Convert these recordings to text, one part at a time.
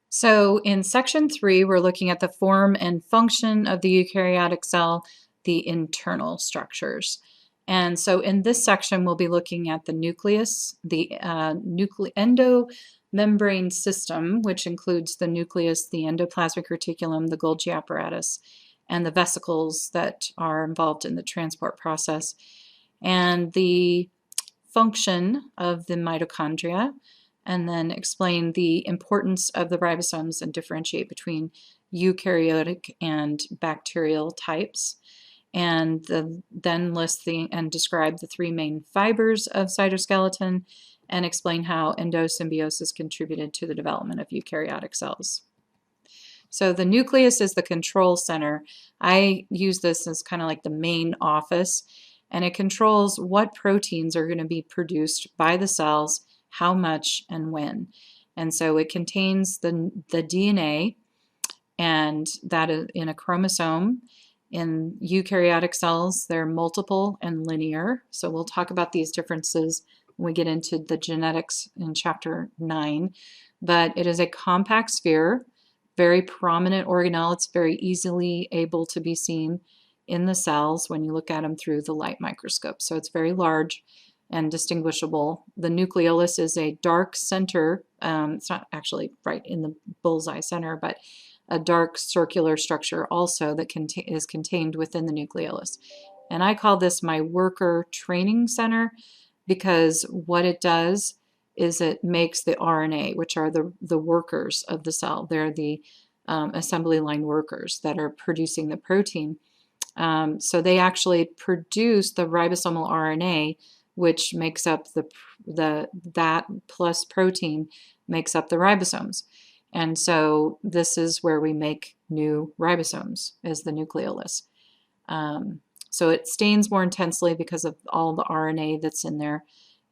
So in section 3, we're looking at the form and function of the eukaryotic cell, the internal structures. And so in this section, we'll be looking at the nucleus, the endomembrane system, which includes the nucleus, the endoplasmic reticulum, the Golgi apparatus, and the vesicles that are involved in the transport process, and the function of the mitochondria, and then explain the importance of the ribosomes and differentiate between eukaryotic and bacterial types, and then list and describe the 3 main fibers of cytoskeleton and explain how endosymbiosis contributed to the development of eukaryotic cells. So the nucleus is the control center. I use this as kind of like the main office, and it controls what proteins are going to be produced by the cells, how much, and when. And so it contains the DNA, and that is in a chromosome. In eukaryotic cells, they're multiple and linear. So we'll talk about these differences when we get into the genetics in chapter 9. But it is a compact sphere, very prominent organelle. It's very easily able to be seen in the cells when you look at them through the light microscope. So it's very large and distinguishable. The nucleolus is a dark center. It's not actually right in the bullseye center, but a dark circular structure also that is contained within the nucleolus. And I call this my worker training center because what it does is it makes the RNA, which are the workers of the cell. They're the assembly line workers that are producing the protein. So they actually produce the ribosomal RNA, which makes up that plus protein makes up the ribosomes. And so this is where we make new ribosomes, as the nucleolus. So it stains more intensely because of all the RNA that's in there.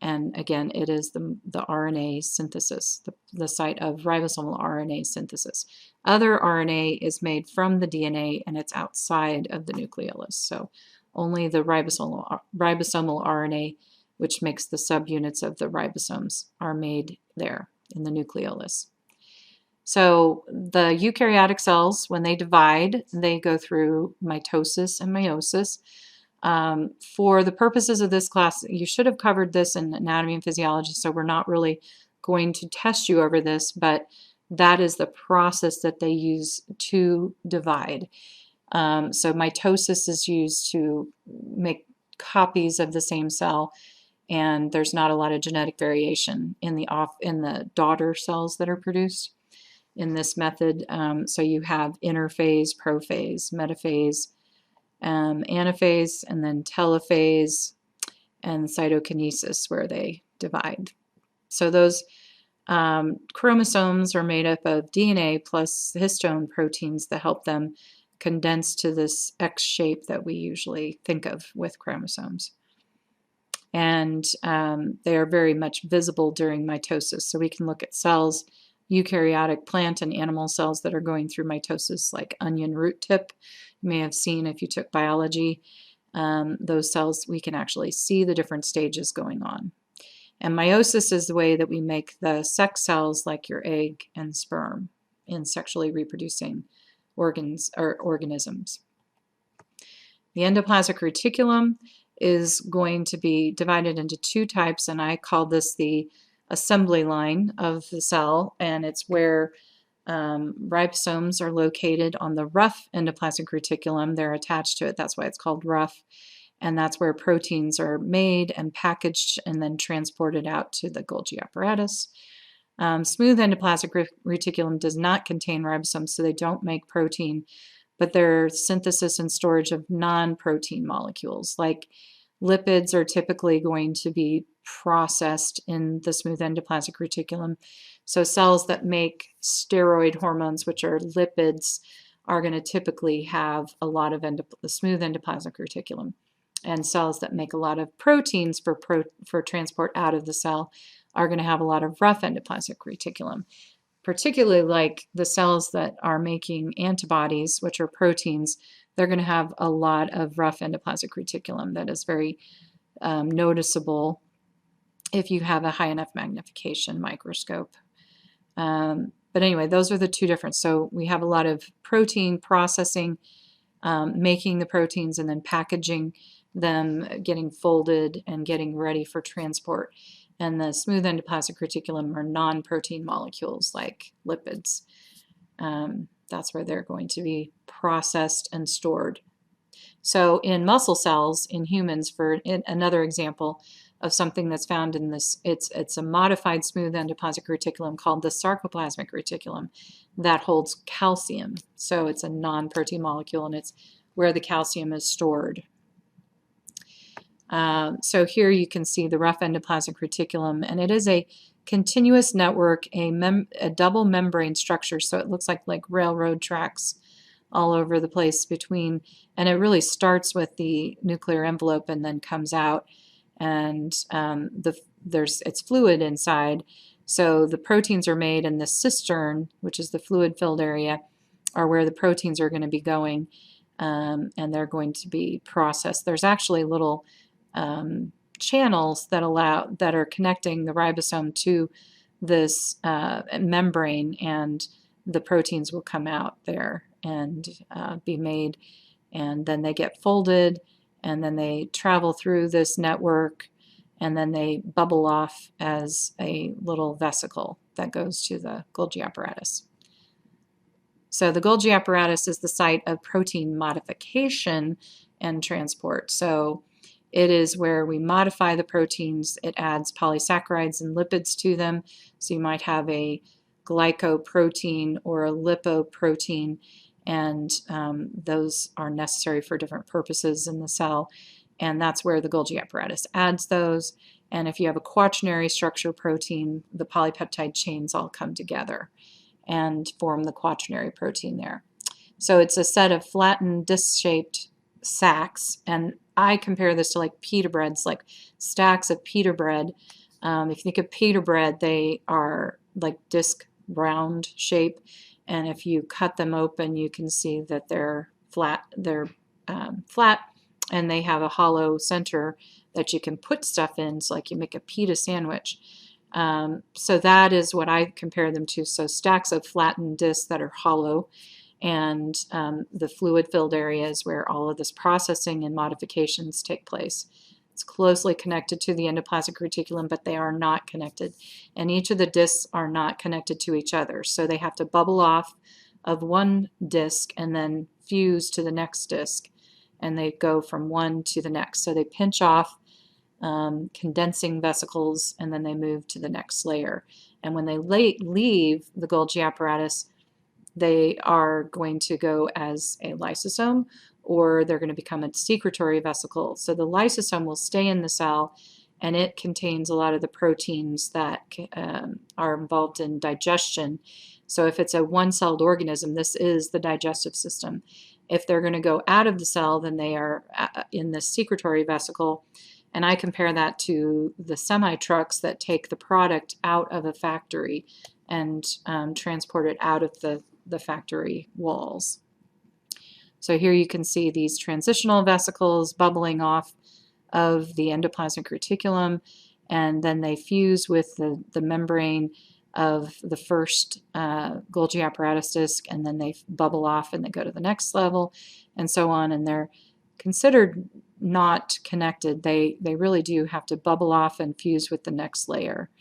And again, it is the RNA synthesis, the site of ribosomal RNA synthesis. Other RNA is made from the DNA, and it's outside of the nucleolus. So only the ribosomal RNA, which makes the subunits of the ribosomes, are made there in the nucleolus. So the eukaryotic cells, when they divide, they go through mitosis and meiosis. For the purposes of this class, you should have covered this in anatomy and physiology, so we're not really going to test you over this, but that is the process that they use to divide. So mitosis is used to make copies of the same cell, and there's not a lot of genetic variation in the daughter cells that are produced in this method. So you have interphase, prophase, metaphase, anaphase, and then telophase, and cytokinesis, where they divide. So those chromosomes are made up of DNA plus histone proteins that help them condense to this X shape that we usually think of with chromosomes. And they are very much visible during mitosis. So we can look at cells, eukaryotic plant and animal cells that are going through mitosis, like onion root tip. You may have seen if you took biology, those cells, we can actually see the different stages going on. And meiosis is the way that we make the sex cells, like your egg and sperm, in sexually reproducing organs or organisms. The endoplasmic reticulum is going to be divided into 2 types, and I call this the assembly line of the cell, and it's where ribosomes are located on the rough endoplasmic reticulum. They're attached to it. That's why it's called rough. And that's where proteins are made and packaged and then transported out to the Golgi apparatus. Smooth endoplasmic reticulum does not contain ribosomes, so they don't make protein, but their synthesis and storage of non-protein molecules, like lipids, are typically going to be processed in the smooth endoplasmic reticulum. So cells that make steroid hormones, which are lipids, are going to typically have a lot of the smooth endoplasmic reticulum. And cells that make a lot of proteins for transport out of the cell are going to have a lot of rough endoplasmic reticulum. Particularly like the cells that are making antibodies, which are proteins, they're going to have a lot of rough endoplasmic reticulum that is very noticeable if you have a high enough magnification microscope. But anyway, those are the two different. So we have a lot of protein processing, making the proteins and then packaging them, getting folded and getting ready for transport. And the smooth endoplasmic reticulum are non-protein molecules like lipids. That's where they're going to be processed and stored. So in muscle cells, in humans, for another example of something that's found in this, it's a modified smooth endoplasmic reticulum called the sarcoplasmic reticulum that holds calcium. So it's a non-protein molecule, and it's where the calcium is stored. So here you can see the rough endoplasmic reticulum, and it is a continuous network, a double membrane structure, so it looks like railroad tracks all over the place between, and it really starts with the nuclear envelope and then comes out, and it's fluid inside, so the proteins are made, and the cistern, which is the fluid-filled area, are where the proteins are going to be going, and they're going to be processed. There's actually little channels that are connecting the ribosome to this membrane, and the proteins will come out there and be made, and then they get folded, and then they travel through this network, and then they bubble off as a little vesicle that goes to the Golgi apparatus. So the Golgi apparatus is the site of protein modification and transport. So it is where we modify the proteins. It adds polysaccharides and lipids to them. So you might have a glycoprotein or a lipoprotein, and those are necessary for different purposes in the cell. And that's where the Golgi apparatus adds those. And if you have a quaternary structure protein, the polypeptide chains all come together and form the quaternary protein there. So it's a set of flattened disc-shaped sacs, and I compare this to like pita breads, like stacks of pita bread. If you think of pita bread, they are like disc round shape, and if you cut them open, you can see that they're flat. They're flat, and they have a hollow center that you can put stuff in. So like you make a pita sandwich. So that is what I compare them to. So stacks of flattened discs that are hollow, and the fluid-filled areas where all of this processing and modifications take place. It's closely connected to the endoplasmic reticulum, but they are not connected. And each of the discs are not connected to each other. So they have to bubble off of one disc and then fuse to the next disc. And they go from one to the next. So they pinch off condensing vesicles, and then they move to the next layer. And when they leave the Golgi apparatus, they are going to go as a lysosome, or they're going to become a secretory vesicle. So the lysosome will stay in the cell, and it contains a lot of the proteins that are involved in digestion. So if it's a one-celled organism, this is the digestive system. If they're going to go out of the cell, then they are in the secretory vesicle, and I compare that to the semi-trucks that take the product out of a factory and transport it out of the factory walls. So here you can see these transitional vesicles bubbling off of the endoplasmic reticulum, and then they fuse with the membrane of the first Golgi apparatus disc, and then they bubble off and they go to the next level, and so on, and they're considered not connected. They really do have to bubble off and fuse with the next layer,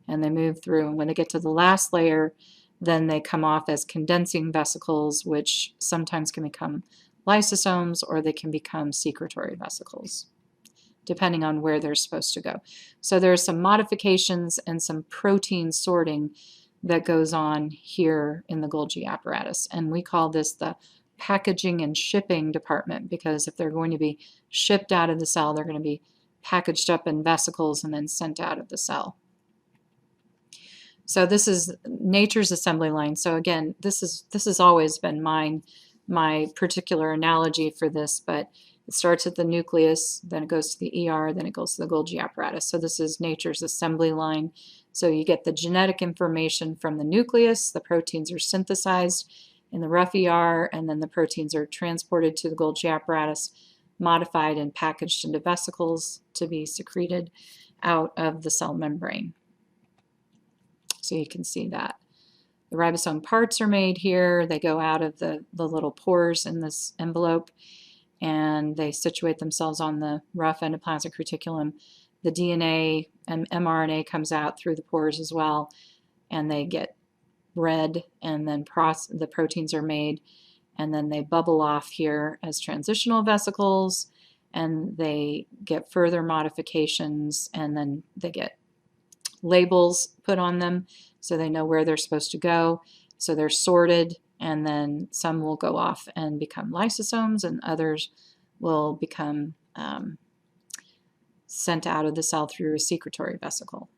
and they move through, and when they get to the last layer, then they come off as condensing vesicles, which sometimes can become lysosomes, or they can become secretory vesicles, depending on where they're supposed to go. So there's some modifications and some protein sorting that goes on here in the Golgi apparatus. And we call this the packaging and shipping department, because if they're going to be shipped out of the cell, they're going to be packaged up in vesicles and then sent out of the cell. So this is nature's assembly line. So again, this has always been my particular analogy for this, but it starts at the nucleus, then it goes to the ER, then it goes to the Golgi apparatus. So this is nature's assembly line. So you get the genetic information from the nucleus, the proteins are synthesized in the rough ER, and then the proteins are transported to the Golgi apparatus, modified and packaged into vesicles to be secreted out of the cell membrane. So you can see that. The ribosome parts are made here. They go out of the little pores in this envelope, and they situate themselves on the rough endoplasmic reticulum. The DNA and mRNA comes out through the pores as well, and they get read, and then the proteins are made, and then they bubble off here as transitional vesicles, and they get further modifications, and then they get labels put on them so they know where they're supposed to go. So they're sorted, and then some will go off and become lysosomes, and others will become sent out of the cell through a secretory vesicle.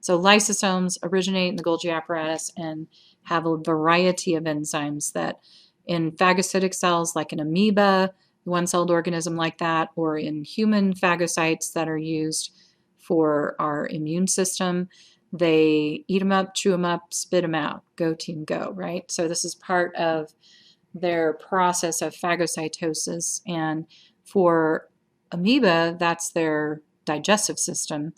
So lysosomes originate in the Golgi apparatus and have a variety of enzymes that in phagocytic cells, like an amoeba, one-celled organism like that, or in human phagocytes that are used for our immune system, they eat them up, chew them up, spit them out. Go team go, right? So this is part of their process of phagocytosis. And for amoeba, that's their digestive system,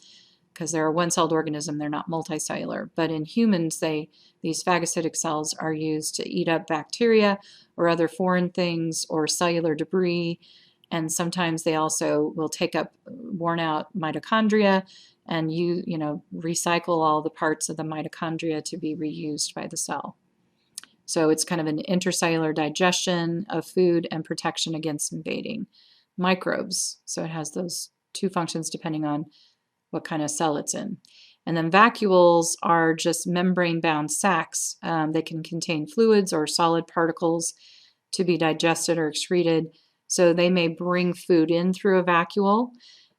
because they're a one-celled organism, they're not multicellular. But in humans, these phagocytic cells are used to eat up bacteria or other foreign things or cellular debris, and sometimes they also will take up worn-out mitochondria and recycle all the parts of the mitochondria to be reused by the cell. So it's kind of an intercellular digestion of food and protection against invading microbes. So it has those two functions depending on what kind of cell it's in. And then vacuoles are just membrane-bound sacs. They can contain fluids or solid particles to be digested or excreted. So they may bring food in through a vacuole.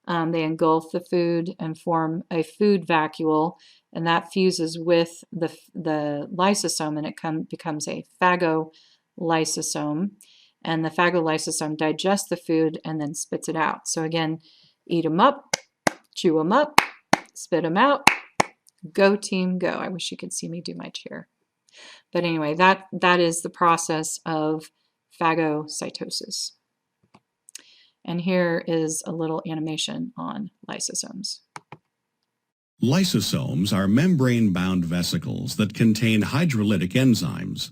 They engulf the food and form a food vacuole, and that fuses with the lysosome, and it becomes a phagolysosome. And the phagolysosome digests the food and then spits it out. So again, eat them up, chew them up, spit them out. Go team go. I wish you could see me do my chair. But anyway, that is the process of phagocytosis. And here is a little animation on lysosomes. Lysosomes are membrane-bound vesicles that contain hydrolytic enzymes.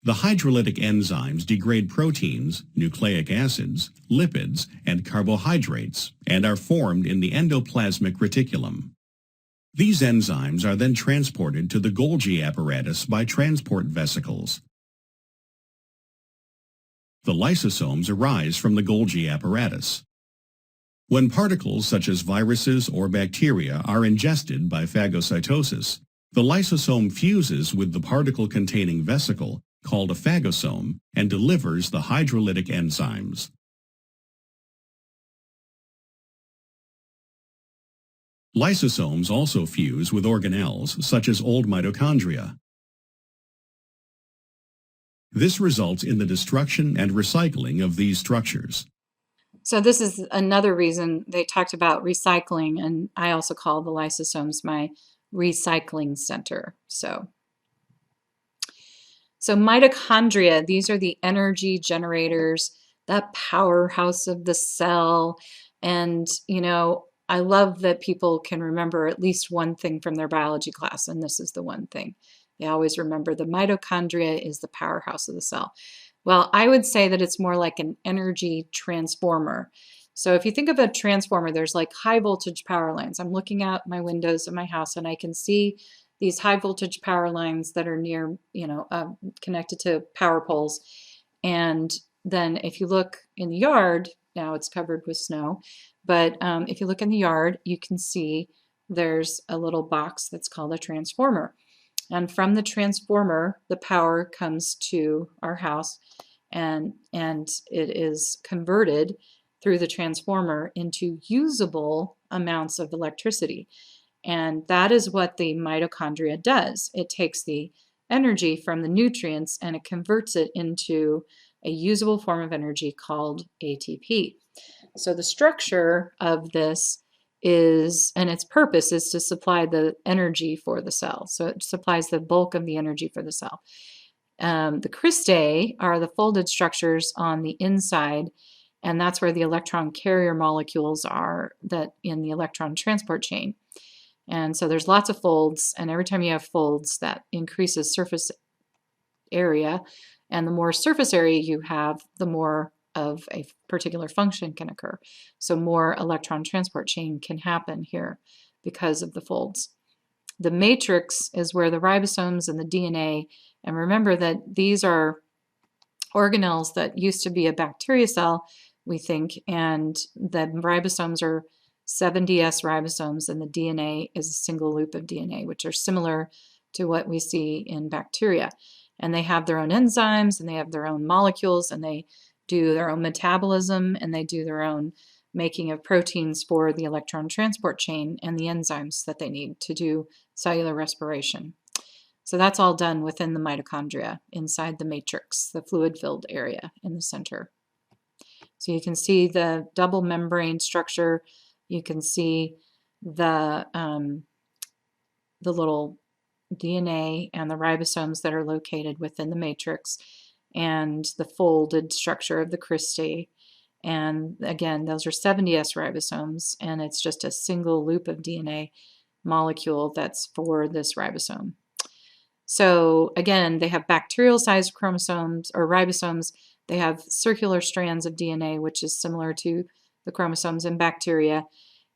The hydrolytic enzymes degrade proteins, nucleic acids, lipids, and carbohydrates, and are formed in the endoplasmic reticulum. These enzymes are then transported to the Golgi apparatus by transport vesicles. The lysosomes arise from the Golgi apparatus. When particles such as viruses or bacteria are ingested by phagocytosis, the lysosome fuses with the particle-containing vesicle, called a phagosome, and delivers the hydrolytic enzymes. Lysosomes also fuse with organelles such as old mitochondria. This results in the destruction and recycling of these structures. So this is another reason they talked about recycling, and I also call the lysosomes my recycling center. So mitochondria, these are the energy generators, the powerhouse of the cell. And, I love that people can remember at least one thing from their biology class, and this is the one thing. They always remember the mitochondria is the powerhouse of the cell. Well, I would say that it's more like an energy transformer. So if you think of a transformer, there's like high voltage power lines. I'm looking out my windows of my house and I can see these high voltage power lines that are near, connected to power poles. And then if you look in the yard, now it's covered with snow, but if you look in the yard, you can see there's a little box that's called a transformer. And from the transformer, the power comes to our house, and it is converted through the transformer into usable amounts of electricity. And that is what the mitochondria does. It takes the energy from the nutrients and it converts it into a usable form of energy called ATP. So the structure of this is, and its purpose is to supply the energy for the cell. So it supplies the bulk of the energy for the cell. The cristae are the folded structures on the inside, and that's where the electron carrier molecules are that in the electron transport chain. And so there's lots of folds, and every time you have folds, that increases surface area. And the more surface area you have, the more of a particular function can occur. So more electron transport chain can happen here because of the folds. The matrix is where the ribosomes and the DNA, and remember that these are organelles that used to be a bacteria cell, we think, and the ribosomes are 7DS ribosomes, and the DNA is a single loop of DNA, which are similar to what we see in bacteria. And they have their own enzymes, and they have their own molecules, and they do their own metabolism, and they do their own making of proteins for the electron transport chain and the enzymes that they need to do cellular respiration. So that's all done within the mitochondria, inside the matrix, the fluid-filled area in the center. So you can see the double membrane structure. You can see the little DNA and the ribosomes that are located within the matrix, and the folded structure of the cristae. And again, those are 70S ribosomes, and it's just a single loop of DNA molecule that's for this ribosome. So again, they have bacterial-sized chromosomes or ribosomes. They have circular strands of DNA, which is similar to the chromosomes in bacteria.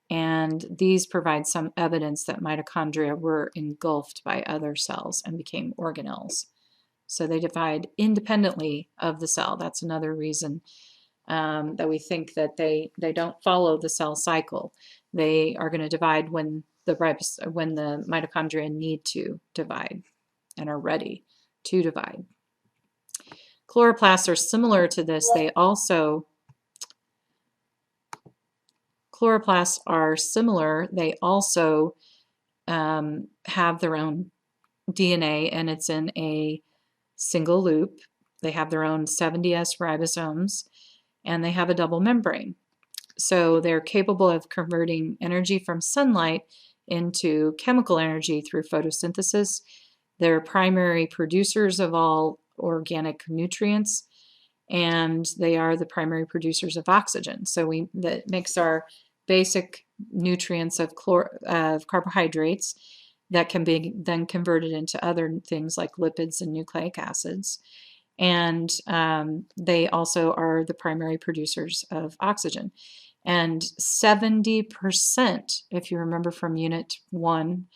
And these provide some evidence that mitochondria were engulfed by other cells and became organelles. So they divide independently of the cell. That's another reason that we think that they don't follow the cell cycle. They are going to divide when the mitochondria need to divide and are ready to divide. Chloroplasts are similar to this. Chloroplasts are similar. They also have their own DNA, and it's in a single loop. They have their own 70S ribosomes, and they have a double membrane. So they're capable of converting energy from sunlight into chemical energy through photosynthesis. They're primary producers of all organic nutrients, and they are the primary producers of oxygen. So that makes our basic nutrients of carbohydrates that can be then converted into other things like lipids and nucleic acids. And they also are the primary producers of oxygen. And 70%, if you remember from Unit 1,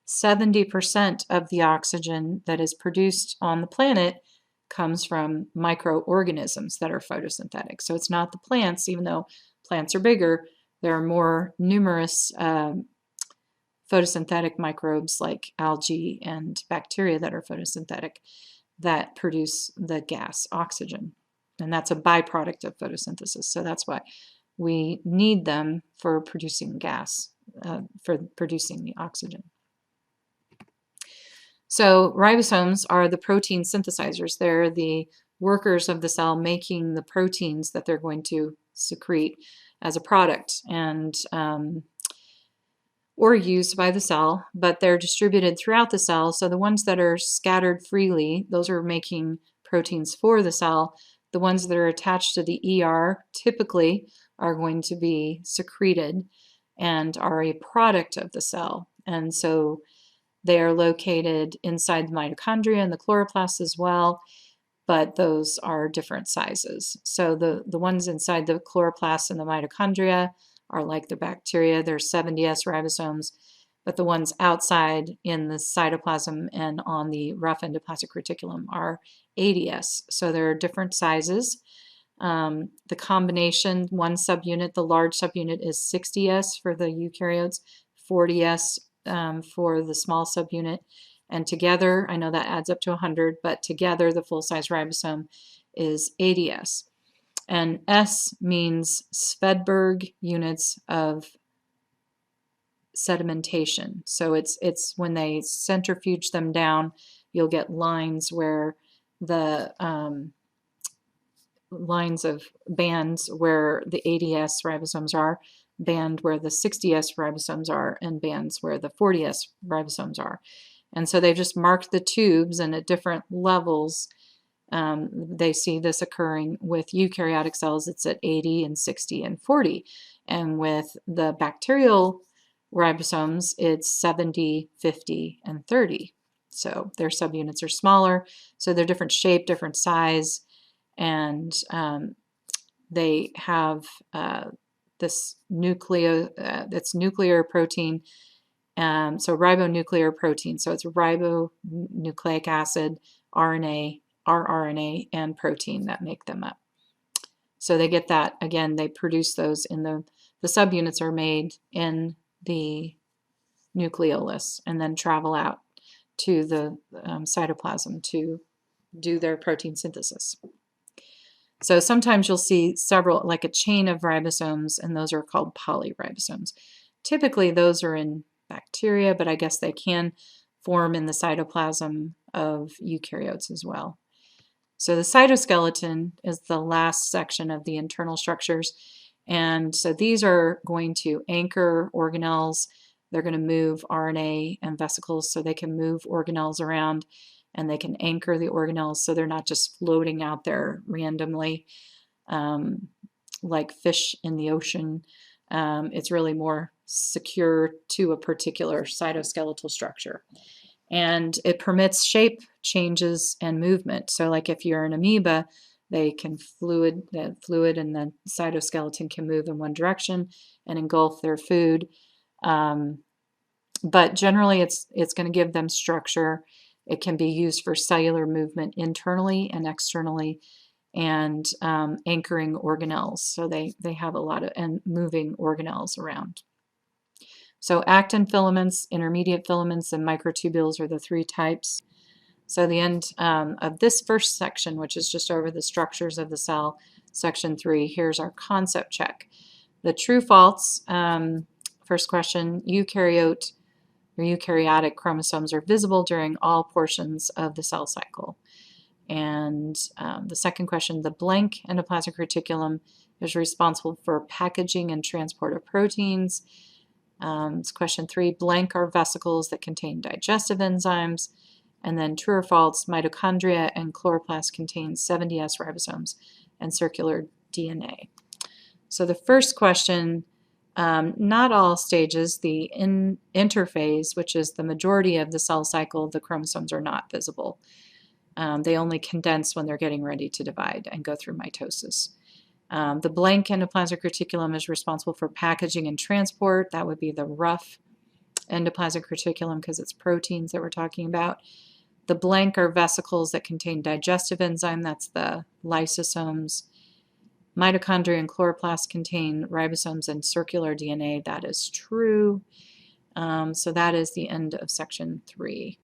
70% of the oxygen that is produced on the planet comes from microorganisms that are photosynthetic. So it's not the plants, even though plants are bigger, there are more numerous photosynthetic microbes like algae and bacteria that are photosynthetic that produce the gas oxygen. And that's a byproduct of photosynthesis. So that's why we need them for producing gas, for producing the oxygen. So ribosomes are the protein synthesizers. They're the workers of the cell making the proteins that they're going to secrete as a product and or used by the cell, but they're distributed throughout the cell. So the ones that are scattered freely, those are making proteins for the cell. The ones that are attached to the ER typically are going to be secreted and are a product of the cell. And so they are located inside the mitochondria and the chloroplasts as well, but those are different sizes. So the ones inside the chloroplasts and the mitochondria are like the bacteria. They're 70S ribosomes, but the ones outside in the cytoplasm and on the rough endoplasmic reticulum are 80S. So there are different sizes. The combination, one subunit, the large subunit is 60S for the eukaryotes, 40S for the small subunit, and together, I know that adds up to 100, but together the full-size ribosome is 80S. And S means Svedberg units of sedimentation. So it's when they centrifuge them down, you'll get lines where the lines of bands where the 80S ribosomes are, band where the 60S ribosomes are, and bands where the 40S ribosomes are. And so they've just marked the tubes, and at different levels they see this occurring. With eukaryotic cells, it's at 80 and 60 and 40. And with the bacterial ribosomes, it's 70, 50, and 30. So their subunits are smaller, so they're different shape, different size, and they have this that's nuclear protein. So ribonuclear protein. So it's ribonucleic acid, RNA, rRNA, and protein that make them up. So they get that, again, they produce those in the subunits are made in the nucleolus and then travel out to the cytoplasm to do their protein synthesis. So sometimes you'll see several, like a chain of ribosomes, and those are called polyribosomes. Typically those are in bacteria, but I guess they can form in the cytoplasm of eukaryotes as well. So the cytoskeleton is the last section of the internal structures, and so these are going to anchor organelles. They're going to move RNA and vesicles, so they can move organelles around, and they can anchor the organelles so they're not just floating out there randomly like fish in the ocean. It's really more secure to a particular cytoskeletal structure. And it permits shape changes and movement. So like if you're an amoeba, they can the fluid and the cytoskeleton can move in one direction and engulf their food. But generally it's going to give them structure. It can be used for cellular movement internally and externally, and anchoring organelles. So they have a lot of and moving organelles around. So actin filaments, intermediate filaments, and microtubules are the three types. So the end of this first section, which is just over the structures of the cell, section 3, here's our concept check. The true false, first question, eukaryote or eukaryotic chromosomes are visible during all portions of the cell cycle. And the second question, the blank endoplasmic reticulum is responsible for packaging and transport of proteins. It's question 3, blank are vesicles that contain digestive enzymes. And then true or false, mitochondria and chloroplasts contain 70S ribosomes and circular DNA. So the first question, not all stages, the interphase, which is the majority of the cell cycle, the chromosomes are not visible. They only condense when they're getting ready to divide and go through mitosis. The blank endoplasmic reticulum is responsible for packaging and transport. That would be the rough endoplasmic reticulum because it's proteins that we're talking about. The blank are vesicles that contain digestive enzyme. That's the lysosomes. Mitochondria and chloroplasts contain ribosomes and circular DNA. That is true. So that is the end of section 3.